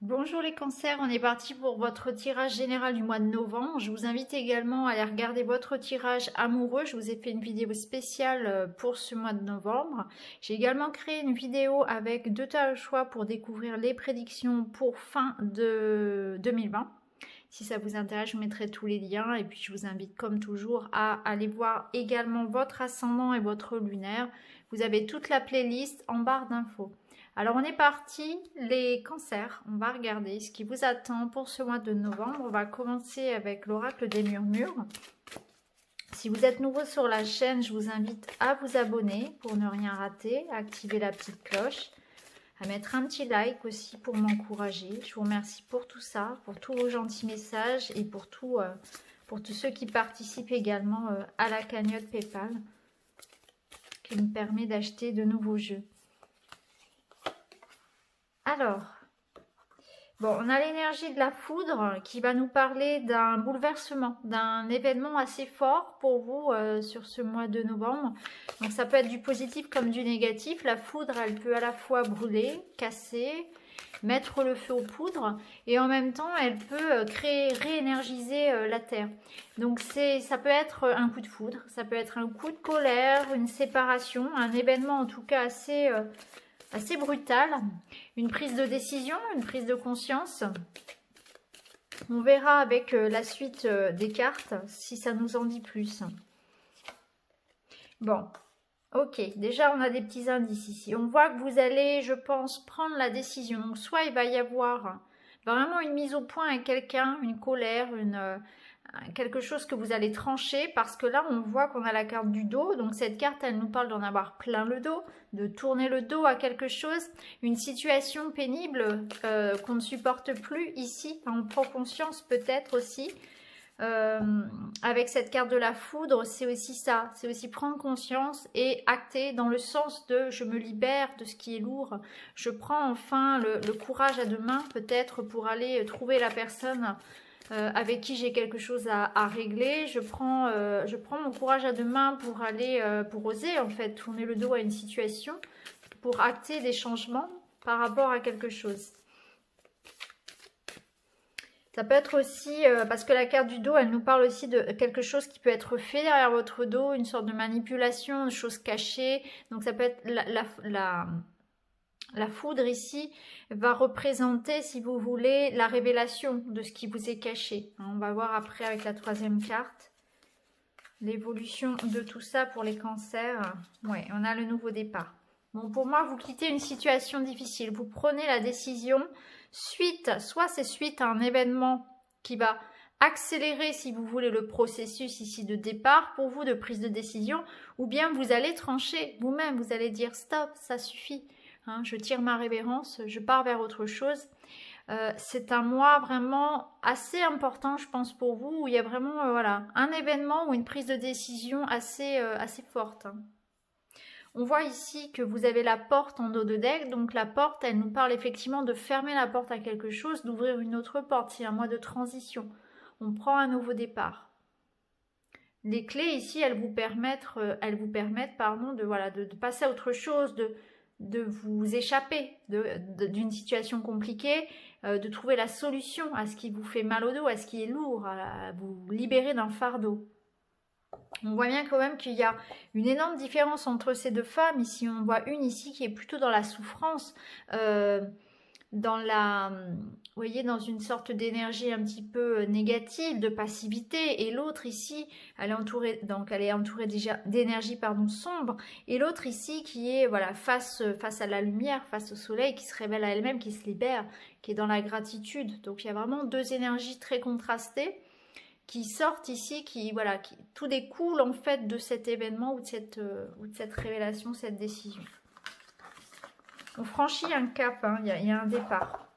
Bonjour les cancers, on est parti pour votre tirage général du mois de novembre. Je vous invite également à aller regarder votre tirage amoureux. Je vous ai fait une vidéo spéciale pour ce mois de novembre. J'ai également créé une vidéo avec deux tas de choix pour découvrir les prédictions pour fin de 2020. Si ça vous intéresse, je mettrai tous les liens et puis je vous invite comme toujours à aller voir également votre ascendant et votre lunaire. Vous avez toute la playlist en barre d'infos. Alors on est parti, les cancers, on va regarder ce qui vous attend pour ce mois de novembre. On va commencer avec l'oracle des murmures. Si vous êtes nouveau sur la chaîne, je vous invite à vous abonner pour ne rien rater, à activer la petite cloche, à mettre un petit like aussi pour m'encourager. Je vous remercie pour tout ça, pour tous vos gentils messages et pour tous ceux qui participent également à la cagnotte PayPal qui me permet d'acheter de nouveaux jeux. Alors, bon, on a l'énergie de la foudre qui va nous parler d'un bouleversement, d'un événement assez fort pour vous sur ce mois de novembre. Donc ça peut être du positif comme du négatif. La foudre, elle peut à la fois brûler, casser, mettre le feu aux poudres et en même temps, elle peut réénergiser la terre. Donc ça peut être un coup de foudre, ça peut être un coup de colère, une séparation, un événement en tout cas assez brutal, une prise de décision, une prise de conscience. On verra avec la suite des cartes si ça nous en dit plus. Bon, ok, déjà on a des petits indices ici. On voit que vous allez, je pense, prendre la décision. Donc soit il va y avoir vraiment une mise au point avec quelqu'un, une colère, quelque chose que vous allez trancher, parce que là on voit qu'on a la carte du dos, donc cette carte elle nous parle d'en avoir plein le dos, de tourner le dos à quelque chose, une situation pénible qu'on ne supporte plus ici, on prend conscience peut-être aussi. Avec cette carte de la foudre, c'est aussi ça, c'est aussi prendre conscience et acter dans le sens de je me libère de ce qui est lourd, je prends enfin le courage à deux mains peut-être pour aller trouver la personne avec qui j'ai quelque chose à régler. Je prends mon courage à deux mains pour aller, pour oser en fait tourner le dos à une situation, pour acter des changements par rapport à quelque chose. Ça peut être aussi, parce que la carte du dos, elle nous parle aussi de quelque chose qui peut être fait derrière votre dos, une sorte de manipulation, de choses cachées. Donc ça peut être la foudre ici va représenter, si vous voulez, la révélation de ce qui vous est caché. On va voir après avec la troisième carte l'évolution de tout ça pour les cancers. Ouais, on a le nouveau départ. Bon, pour moi, vous quittez une situation difficile. Vous prenez la décision soit c'est suite à un événement qui va accélérer, si vous voulez, le processus ici de départ pour vous de prise de décision, ou bien vous allez trancher vous-même, vous allez dire stop, ça suffit. Hein, je tire ma révérence, je pars vers autre chose. C'est un mois vraiment assez important, je pense, pour vous, où il y a vraiment voilà, un événement ou une prise de décision assez forte. Hein. On voit ici que vous avez la porte en dos de deck, donc la porte, elle nous parle effectivement de fermer la porte à quelque chose, d'ouvrir une autre porte. C'est un mois de transition. On prend un nouveau départ. Les clés ici, elles vous permettent de passer à autre chose, de vous échapper d'une situation compliquée, de trouver la solution à ce qui vous fait mal au dos, à ce qui est lourd, à vous libérer d'un fardeau. On voit bien quand même qu'il y a une énorme différence entre ces deux femmes. Ici, on voit une ici qui est plutôt dans la souffrance, vous voyez, dans une sorte d'énergie un petit peu négative, de passivité, et l'autre ici, elle est entourée déjà d'énergie sombre, et l'autre ici qui est voilà face à la lumière, face au soleil, qui se révèle à elle-même, qui se libère, qui est dans la gratitude. Donc il y a vraiment deux énergies très contrastées qui sortent ici, tout découle en fait de cet événement ou de cette révélation, cette décision. On franchit un cap, hein, il y a un départ.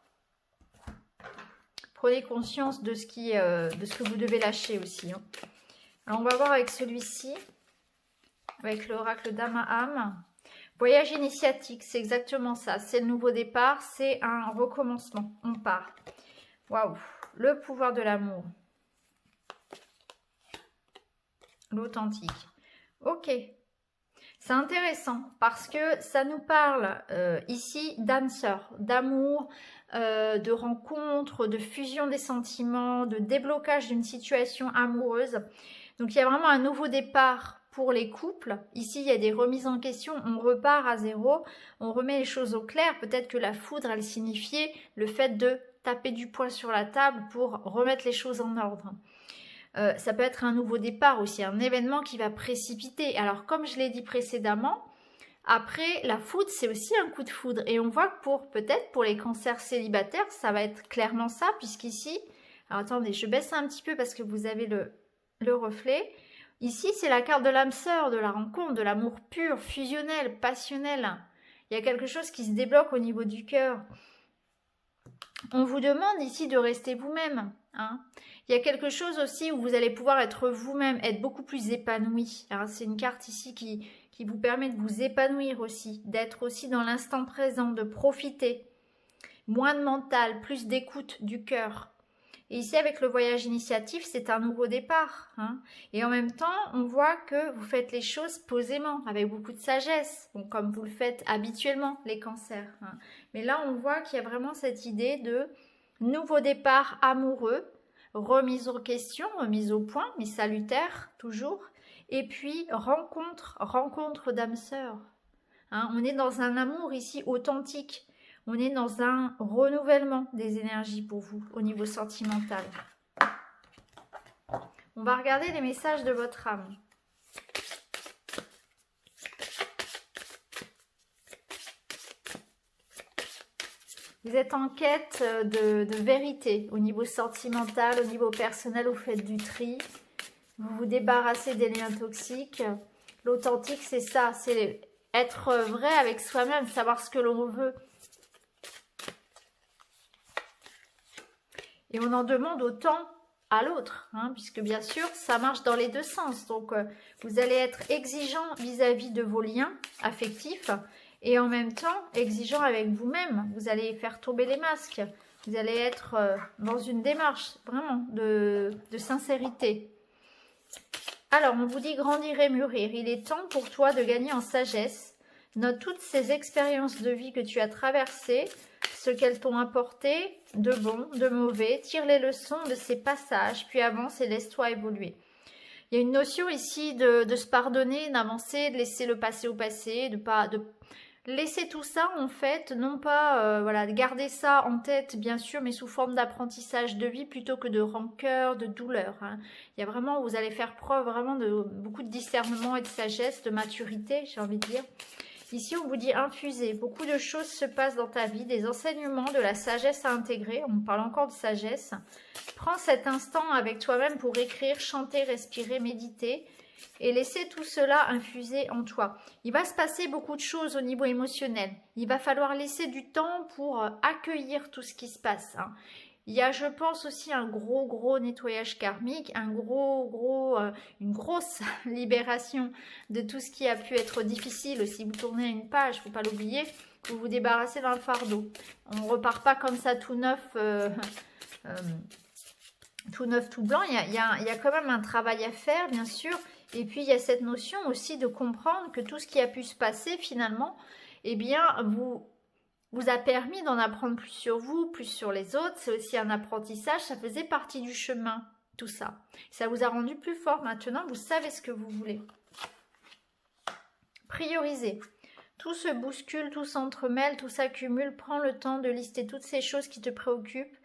Prenez conscience de ce que vous devez lâcher aussi. Hein. Alors on va voir avec celui-ci, avec l'oracle d'Amaham. Voyage initiatique, c'est exactement ça. C'est le nouveau départ, c'est un recommencement. On part. Waouh, le pouvoir de l'amour. L'authentique. Ok. C'est intéressant parce que ça nous parle ici d'âme sœur, d'amour, de rencontre, de fusion des sentiments, de déblocage d'une situation amoureuse. Donc il y a vraiment un nouveau départ pour les couples. Ici, il y a des remises en question, on repart à zéro, on remet les choses au clair. Peut-être que la foudre, elle signifiait le fait de taper du poing sur la table pour remettre les choses en ordre. Ça peut être un nouveau départ aussi, un événement qui va précipiter. Alors comme je l'ai dit précédemment, après la foudre, c'est aussi un coup de foudre. Et on voit que peut-être pour les cancers célibataires, ça va être clairement ça, puisqu'ici, alors attendez, je baisse un petit peu parce que vous avez le reflet. Ici, c'est la carte de l'âme sœur, de la rencontre, de l'amour pur, fusionnel, passionnel. Il y a quelque chose qui se débloque au niveau du cœur. On vous demande ici de rester vous-même. Hein. Il y a quelque chose aussi où vous allez pouvoir être vous-même, être beaucoup plus épanoui. C'est une carte ici qui vous permet de vous épanouir aussi, d'être aussi dans l'instant présent, de profiter. Moins de mental, plus d'écoute du cœur. Et ici, avec le voyage initiatif, c'est un nouveau départ. Hein. Et en même temps, on voit que vous faites les choses posément, avec beaucoup de sagesse, bon, comme vous le faites habituellement, les cancers. Hein. Mais là, on voit qu'il y a vraiment cette idée de nouveau départ amoureux, remise en question, remise au point, mais salutaire, toujours. Et puis, rencontre d'âme sœur. Hein. On est dans un amour ici authentique. On est dans un renouvellement des énergies pour vous au niveau sentimental. On va regarder les messages de votre âme. Vous êtes en quête de vérité au niveau sentimental, au niveau personnel, vous faites du tri. Vous vous débarrassez des liens toxiques. L'authentique, c'est ça, c'est être vrai avec soi-même, savoir ce que l'on veut. Et on en demande autant à l'autre, hein, puisque bien sûr, ça marche dans les deux sens. Donc, vous allez être exigeant vis-à-vis de vos liens affectifs et en même temps exigeant avec vous-même. Vous allez faire tomber les masques. Vous allez être dans une démarche vraiment de sincérité. Alors, on vous dit grandir et mûrir. Il est temps pour toi de gagner en sagesse. Note toutes ces expériences de vie que tu as traversées, ce qu'elles t'ont apporté, de bon, de mauvais. Tire les leçons de ces passages, puis avance et laisse-toi évoluer. Il y a une notion ici de se pardonner, d'avancer, de laisser le passé au passé, de laisser tout ça en fait, non pas voilà, garder ça en tête bien sûr, mais sous forme d'apprentissage de vie plutôt que de rancœur, de douleur. Hein. Il y a vraiment, vous allez faire preuve vraiment de beaucoup de discernement et de sagesse, de maturité, j'ai envie de dire. Ici, on vous dit infuser. Beaucoup de choses se passent dans ta vie, des enseignements, de la sagesse à intégrer. On parle encore de sagesse. Prends cet instant avec toi-même pour écrire, chanter, respirer, méditer et laisser tout cela infuser en toi. Il va se passer beaucoup de choses au niveau émotionnel. Il va falloir laisser du temps pour accueillir tout ce qui se passe. Hein. Il y a, je pense, aussi un gros nettoyage karmique, une grosse libération de tout ce qui a pu être difficile. Si vous tournez une page, il ne faut pas l'oublier, vous vous débarrassez d'un fardeau. On ne repart pas comme ça tout neuf, tout blanc. Il y a quand même un travail à faire, bien sûr. Et puis, il y a cette notion aussi de comprendre que tout ce qui a pu se passer, finalement, eh bien, vous a permis d'en apprendre plus sur vous, plus sur les autres. C'est aussi un apprentissage, ça faisait partie du chemin, tout ça. Ça vous a rendu plus fort. Maintenant, vous savez ce que vous voulez. Priorisez. Tout se bouscule, tout s'entremêle, tout s'accumule. Prends le temps de lister toutes ces choses qui te préoccupent.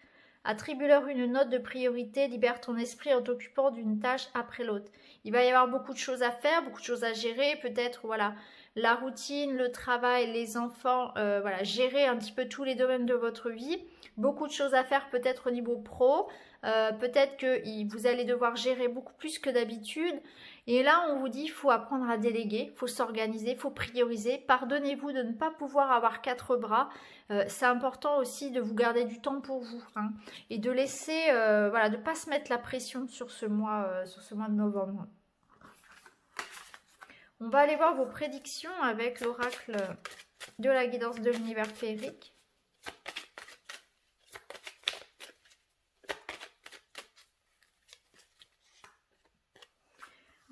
Attribue-leur une note de priorité. Libère ton esprit en t'occupant d'une tâche après l'autre. Il va y avoir beaucoup de choses à faire, beaucoup de choses à gérer. Peut-être, voilà, la routine, le travail, les enfants, voilà, gérer un petit peu tous les domaines de votre vie. Beaucoup de choses à faire peut-être au niveau pro. Peut-être que vous allez devoir gérer beaucoup plus que d'habitude. Et là, on vous dit, il faut apprendre à déléguer, il faut s'organiser, il faut prioriser. Pardonnez-vous de ne pas pouvoir avoir 4 bras. C'est important aussi de vous garder du temps pour vous. Hein, et de laisser, voilà, de ne pas se mettre la pression sur ce mois de novembre. On va aller voir vos prédictions avec l'oracle de la guidance de l'univers féerique.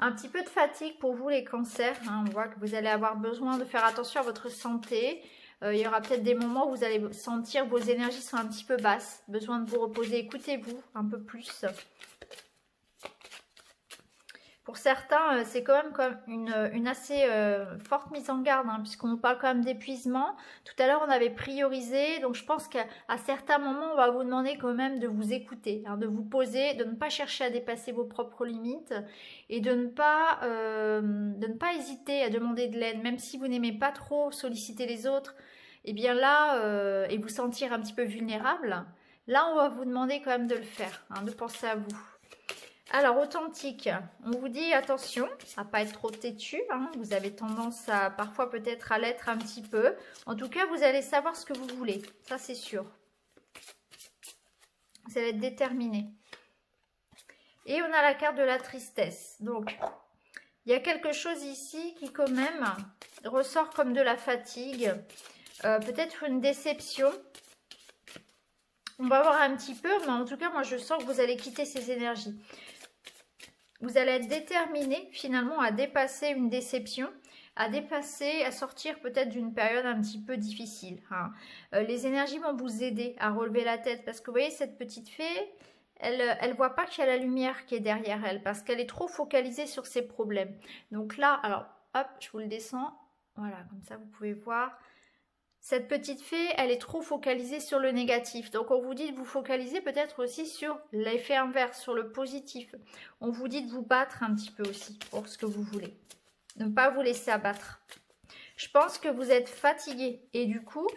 Un petit peu de fatigue pour vous les cancers, hein. On voit que vous allez avoir besoin de faire attention à votre santé. Il y aura peut-être des moments où vous allez sentir que vos énergies sont un petit peu basses, besoin de vous reposer. Écoutez-vous un peu plus. Pour certains, c'est quand même une assez forte mise en garde, hein, puisqu'on nous parle quand même d'épuisement. Tout à l'heure, on avait priorisé, donc je pense qu'à certains moments, on va vous demander quand même de vous écouter, hein, de vous poser, de ne pas chercher à dépasser vos propres limites et de ne pas hésiter à demander de l'aide, même si vous n'aimez pas trop solliciter les autres. Et bien là, et vous sentir un petit peu vulnérable, là, on va vous demander quand même de le faire, hein, de penser à vous. Alors, authentique, on vous dit attention à ne pas être trop têtu, hein. Vous avez tendance à parfois peut-être à l'être un petit peu. En tout cas, vous allez savoir ce que vous voulez, ça c'est sûr. Vous allez être déterminé. Et on a la carte de la tristesse. Donc, il y a quelque chose ici qui quand même ressort comme de la fatigue, peut-être une déception. On va voir un petit peu, mais en tout cas, moi je sens que vous allez quitter ces énergies. Vous allez être déterminé finalement à dépasser une déception, à sortir peut-être d'une période un petit peu difficile, hein. Les énergies vont vous aider à relever la tête parce que vous voyez cette petite fée, elle voit pas qu'il y a la lumière qui est derrière elle parce qu'elle est trop focalisée sur ses problèmes. Donc là, alors hop, je vous le descends, voilà, comme ça vous pouvez voir. Cette petite fée, elle est trop focalisée sur le négatif. Donc, on vous dit de vous focaliser peut-être aussi sur l'effet inverse, sur le positif. On vous dit de vous battre un petit peu aussi pour ce que vous voulez. Ne pas vous laisser abattre. Je pense que vous êtes fatigué et du coup,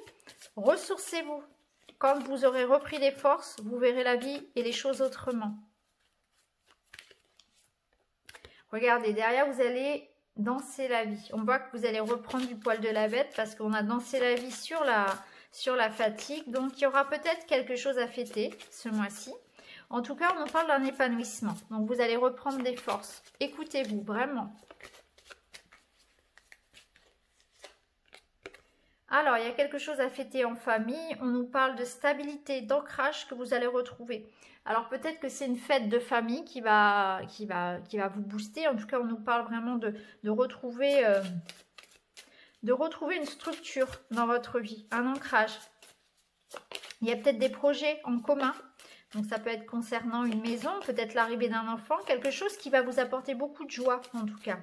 ressourcez-vous. Quand vous aurez repris des forces, vous verrez la vie et les choses autrement. Regardez, derrière, vous allez danser la vie. On voit que vous allez reprendre du poil de la bête parce qu'on a dansé la vie sur la fatigue. Donc, il y aura peut-être quelque chose à fêter ce mois-ci. En tout cas, on nous parle d'un épanouissement. Donc, vous allez reprendre des forces. Écoutez-vous, vraiment. Alors, il y a quelque chose à fêter en famille. On nous parle de stabilité, d'ancrage que vous allez retrouver. Alors, peut-être que c'est une fête de famille qui va vous booster. En tout cas, on nous parle vraiment de retrouver une structure dans votre vie, un ancrage. Il y a peut-être des projets en commun. Donc, ça peut être concernant une maison, peut-être l'arrivée d'un enfant. Quelque chose qui va vous apporter beaucoup de joie, en tout cas.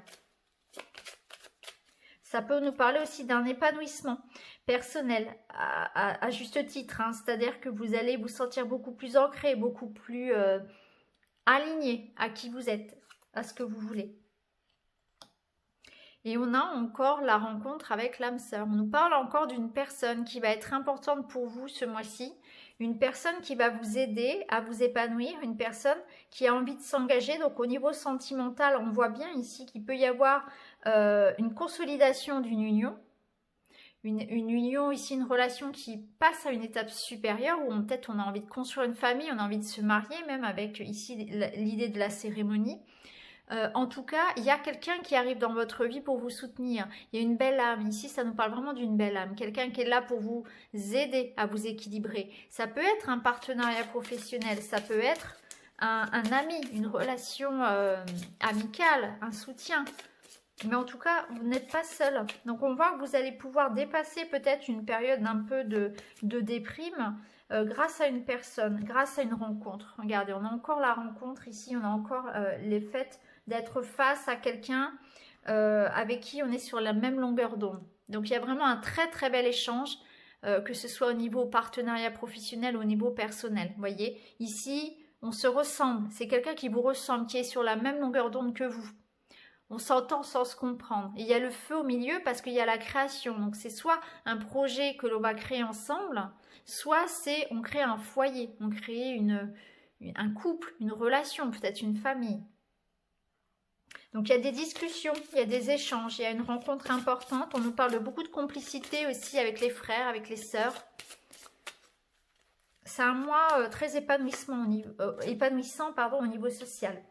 Ça peut nous parler aussi d'un épanouissement personnel, à juste titre, hein. C'est-à-dire que vous allez vous sentir beaucoup plus ancré, beaucoup plus aligné à qui vous êtes, à ce que vous voulez. Et on a encore la rencontre avec l'âme sœur. On nous parle encore d'une personne qui va être importante pour vous ce mois-ci, une personne qui va vous aider à vous épanouir, une personne qui a envie de s'engager. Donc au niveau sentimental, on voit bien ici qu'il peut y avoir une consolidation d'une union. Une union ici, une relation qui passe à une étape supérieure où peut-être on a envie de construire une famille, on a envie de se marier même avec ici l'idée de la cérémonie. En tout cas, il y a quelqu'un qui arrive dans votre vie pour vous soutenir. Il y a une belle âme. Ici, ça nous parle vraiment d'une belle âme. Quelqu'un qui est là pour vous aider à vous équilibrer. Ça peut être un partenariat professionnel. Ça peut être un ami, une relation amicale, un soutien. Mais en tout cas, vous n'êtes pas seul. Donc, on voit que vous allez pouvoir dépasser peut-être une période un peu de déprime grâce à une personne, grâce à une rencontre. Regardez, on a encore la rencontre ici. On a encore les faits d'être face à quelqu'un avec qui on est sur la même longueur d'onde. Donc, il y a vraiment un très, très bel échange, que ce soit au niveau partenariat professionnel ou au niveau personnel. Vous voyez, ici, on se ressemble. C'est quelqu'un qui vous ressemble, qui est sur la même longueur d'onde que vous. On s'entend sans se comprendre. Et il y a le feu au milieu parce qu'il y a la création. Donc, c'est soit un projet que l'on va créer ensemble, soit c'est on crée un foyer, on crée un couple, une relation, peut-être une famille. Donc, il y a des discussions, il y a des échanges, il y a une rencontre importante. On nous parle de beaucoup de complicité aussi avec les frères, avec les sœurs. C'est un mois très épanouissant au niveau social.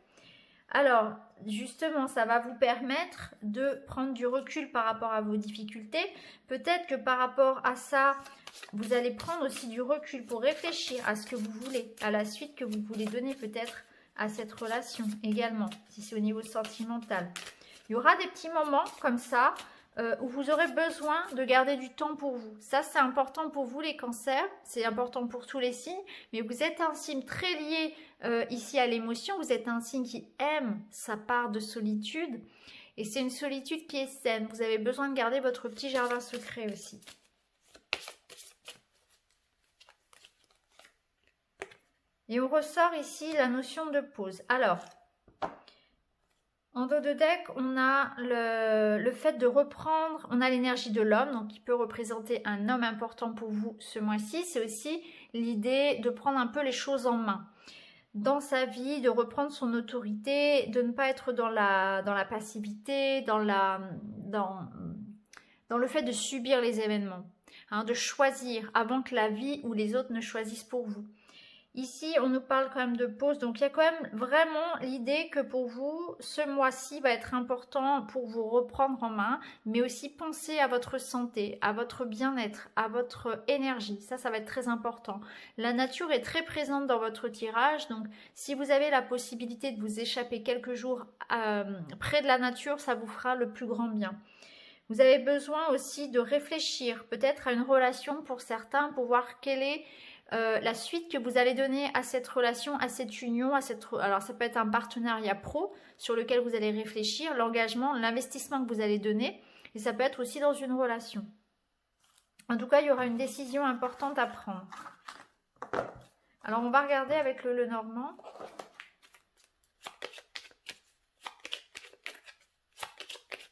Alors, justement, ça va vous permettre de prendre du recul par rapport à vos difficultés. Peut-être que par rapport à ça, vous allez prendre aussi du recul pour réfléchir à ce que vous voulez, à la suite que vous voulez donner peut-être à cette relation également, si c'est au niveau sentimental. Il y aura des petits moments comme ça où vous aurez besoin de garder du temps pour vous. Ça, c'est important pour vous les cancers, c'est important pour tous les signes, mais vous êtes un signe très lié ici à l'émotion, vous êtes un signe qui aime sa part de solitude, et c'est une solitude qui est saine. Vous avez besoin de garder votre petit jardin secret aussi. Et on ressort ici la notion de pause. Alors, en dos de deck, on a le fait de reprendre, on a l'énergie de l'homme, donc qui peut représenter un homme important pour vous ce mois-ci. C'est aussi l'idée de prendre un peu les choses en main dans sa vie, de reprendre son autorité, de ne pas être dans la passivité, dans le fait de subir les événements, hein, de choisir avant que la vie ou les autres ne choisissent pour vous. Ici, on nous parle quand même de pause, donc il y a quand même vraiment l'idée que pour vous, ce mois-ci va être important pour vous reprendre en main, mais aussi penser à votre santé, à votre bien-être, à votre énergie. Ça va être très important. La nature est très présente dans votre tirage, donc si vous avez la possibilité de vous échapper quelques jours près de la nature, ça vous fera le plus grand bien. Vous avez besoin aussi de réfléchir peut-être à une relation pour certains, pour voir quelle est la suite que vous allez donner à cette relation, à cette union, alors ça peut être un partenariat pro sur lequel vous allez réfléchir, l'engagement, l'investissement que vous allez donner, et ça peut être aussi dans une relation. En tout cas, il y aura une décision importante à prendre. Alors, on va regarder avec le Lenormand.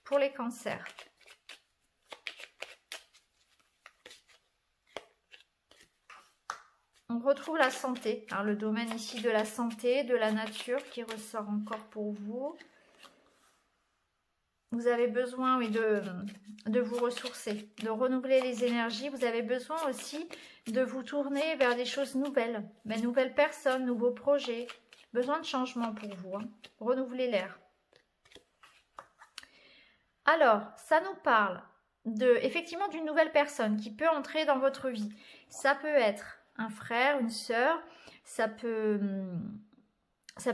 Pour les cancers. On retrouve la santé, hein, le domaine ici de la santé, de la nature qui ressort encore pour vous. Vous avez besoin, oui, de vous ressourcer, de renouveler les énergies. Vous avez besoin aussi de vous tourner vers des choses nouvelles, mais nouvelles personnes, nouveaux projets. Besoin de changement pour vous, hein. Renouveler l'air. Alors, ça nous parle effectivement d'une nouvelle personne qui peut entrer dans votre vie. Ça peut être un frère, une sœur, ça peut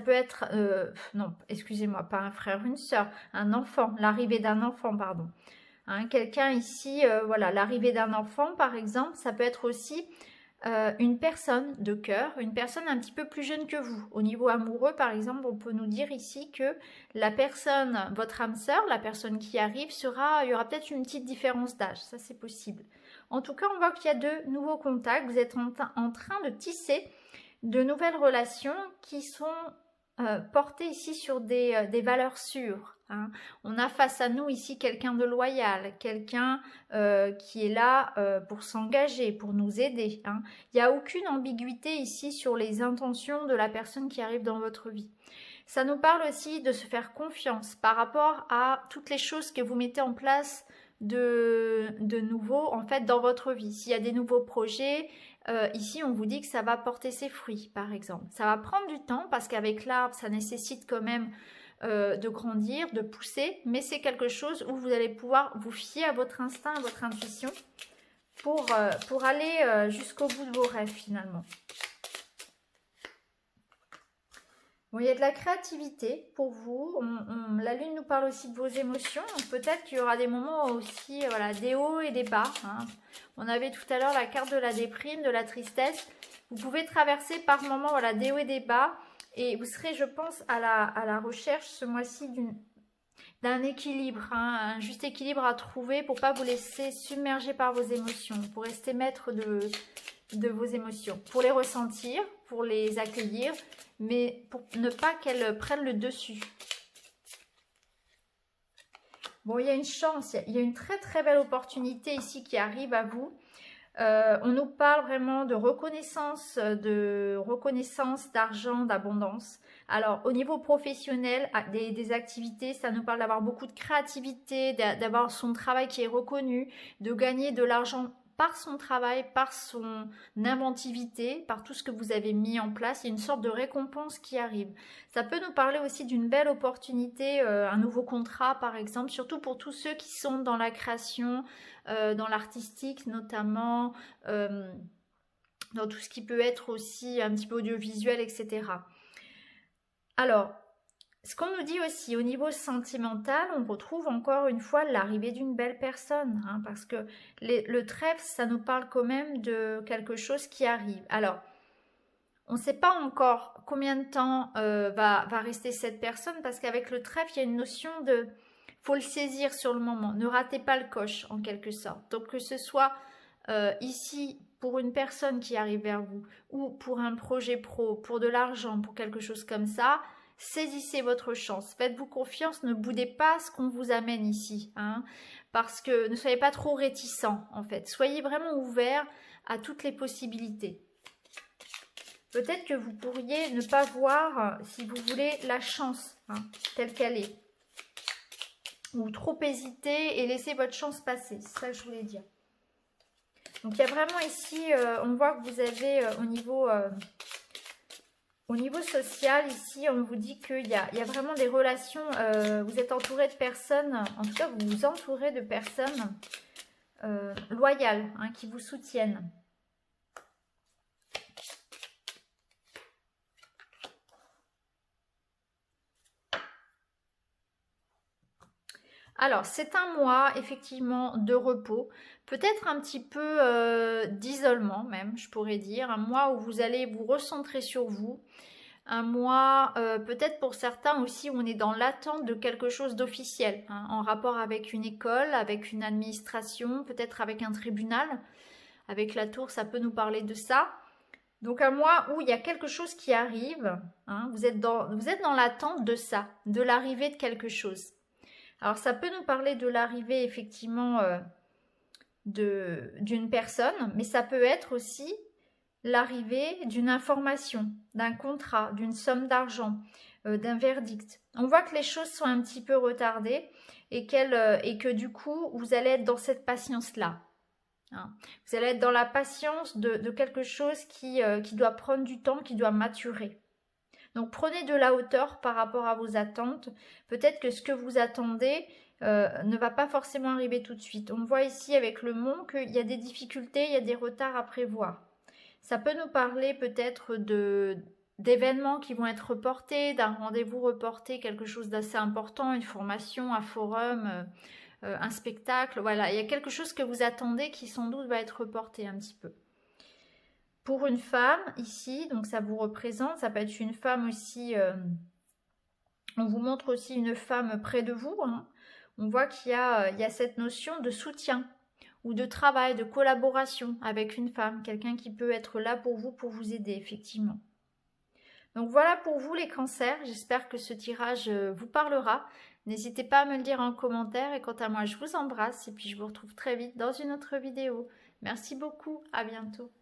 être, non, excusez-moi, pas un frère, une sœur, un enfant, l'arrivée d'un enfant, pardon. Hein, quelqu'un ici, voilà, l'arrivée d'un enfant, par exemple, ça peut être aussi une personne de cœur, une personne un petit peu plus jeune que vous. Au niveau amoureux, par exemple, on peut nous dire ici que la personne, votre âme sœur, la personne qui arrive, il y aura peut-être une petite différence d'âge, ça c'est possible. En tout cas, on voit qu'il y a de nouveaux contacts, vous êtes en train de tisser de nouvelles relations qui sont portées ici sur des valeurs sûres. Hein. On a face à nous ici quelqu'un de loyal, quelqu'un qui est là pour s'engager, pour nous aider. Hein. Il n'y a aucune ambiguïté ici sur les intentions de la personne qui arrive dans votre vie. Ça nous parle aussi de se faire confiance par rapport à toutes les choses que vous mettez en place de nouveau en fait dans votre vie. S'il y a des nouveaux projets, ici on vous dit que ça va porter ses fruits par exemple. Ça va prendre du temps parce qu'avec l'arbre ça nécessite quand même de grandir, de pousser, mais c'est quelque chose où vous allez pouvoir vous fier à votre instinct, à votre intuition pour aller jusqu'au bout de vos rêves finalement. Bon, il y a de la créativité pour vous. La lune nous parle aussi de vos émotions. Peut-être qu'il y aura des moments aussi, voilà, des hauts et des bas. Hein. On avait tout à l'heure la carte de la déprime, de la tristesse. Vous pouvez traverser par moments, voilà, des hauts et des bas. Et vous serez, je pense, à la recherche ce mois-ci d'un équilibre, hein, un juste équilibre à trouver pour ne pas vous laisser submerger par vos émotions, pour rester maître de vos émotions, pour les ressentir, pour les accueillir, mais pour ne pas qu'elles prennent le dessus. Bon, il y a une chance, il y a une très très belle opportunité ici qui arrive à vous. On nous parle vraiment de reconnaissance d'argent, d'abondance. Alors, au niveau professionnel, des activités, ça nous parle d'avoir beaucoup de créativité, d'avoir son travail qui est reconnu, de gagner de l'argent par son travail, par son inventivité, par tout ce que vous avez mis en place. Il y a une sorte de récompense qui arrive. Ça peut nous parler aussi d'une belle opportunité, un nouveau contrat par exemple, surtout pour tous ceux qui sont dans la création, dans l'artistique notamment, dans tout ce qui peut être aussi un petit peu audiovisuel, etc. Alors, ce qu'on nous dit aussi au niveau sentimental, on retrouve encore une fois l'arrivée d'une belle personne, hein, parce que le trèfle, ça nous parle quand même de quelque chose qui arrive. Alors, on ne sait pas encore combien de temps va rester cette personne, parce qu'avec le trèfle, il y a une notion de... faut le saisir sur le moment, ne ratez pas le coche en quelque sorte. Donc que ce soit ici pour une personne qui arrive vers vous, ou pour un projet pro, pour de l'argent, pour quelque chose comme ça, saisissez votre chance, faites-vous confiance, ne boudez pas ce qu'on vous amène ici, hein, parce que ne soyez pas trop réticents en fait, soyez vraiment ouverts à toutes les possibilités. Peut-être que vous pourriez ne pas voir, si vous voulez, la chance, hein, telle qu'elle est, ou trop hésiter et laisser votre chance passer, c'est ça que je voulais dire. Donc il y a vraiment ici, on voit que vous avez au niveau social, ici, on vous dit qu'il y a vraiment des relations, vous êtes entouré de personnes, en tout cas, vous vous entourez de personnes loyales, hein, qui vous soutiennent. Alors, c'est un mois, effectivement, de repos, peut-être un petit peu d'isolement même, je pourrais dire, un mois où vous allez vous recentrer sur vous, un mois, peut-être pour certains aussi, où on est dans l'attente de quelque chose d'officiel, hein, en rapport avec une école, avec une administration, peut-être avec un tribunal. Avec la tour, ça peut nous parler de ça. Donc un mois où il y a quelque chose qui arrive, hein, vous êtes dans l'attente de ça, de l'arrivée de quelque chose. Alors ça peut nous parler de l'arrivée effectivement d'une personne, mais ça peut être aussi l'arrivée d'une information, d'un contrat, d'une somme d'argent, d'un verdict. On voit que les choses sont un petit peu retardées et que du coup, vous allez être dans cette patience-là. Hein. Vous allez être dans la patience de quelque chose qui doit prendre du temps, qui doit maturer. Donc prenez de la hauteur par rapport à vos attentes. Peut-être que ce que vous attendez ne va pas forcément arriver tout de suite. On voit ici avec le mont qu'il y a des difficultés, il y a des retards à prévoir. Ça peut nous parler peut-être d'événements qui vont être reportés, d'un rendez-vous reporté, quelque chose d'assez important, une formation, un forum, un spectacle. Voilà, il y a quelque chose que vous attendez qui sans doute va être reporté un petit peu. Pour une femme, ici, donc ça vous représente, ça peut être une femme aussi, on vous montre aussi une femme près de vous, hein. On voit qu'il y a cette notion de soutien ou de travail, de collaboration avec une femme, quelqu'un qui peut être là pour vous aider, effectivement. Donc voilà pour vous les cancers, j'espère que ce tirage vous parlera. N'hésitez pas à me le dire en commentaire et quant à moi, je vous embrasse et puis je vous retrouve très vite dans une autre vidéo. Merci beaucoup, à bientôt.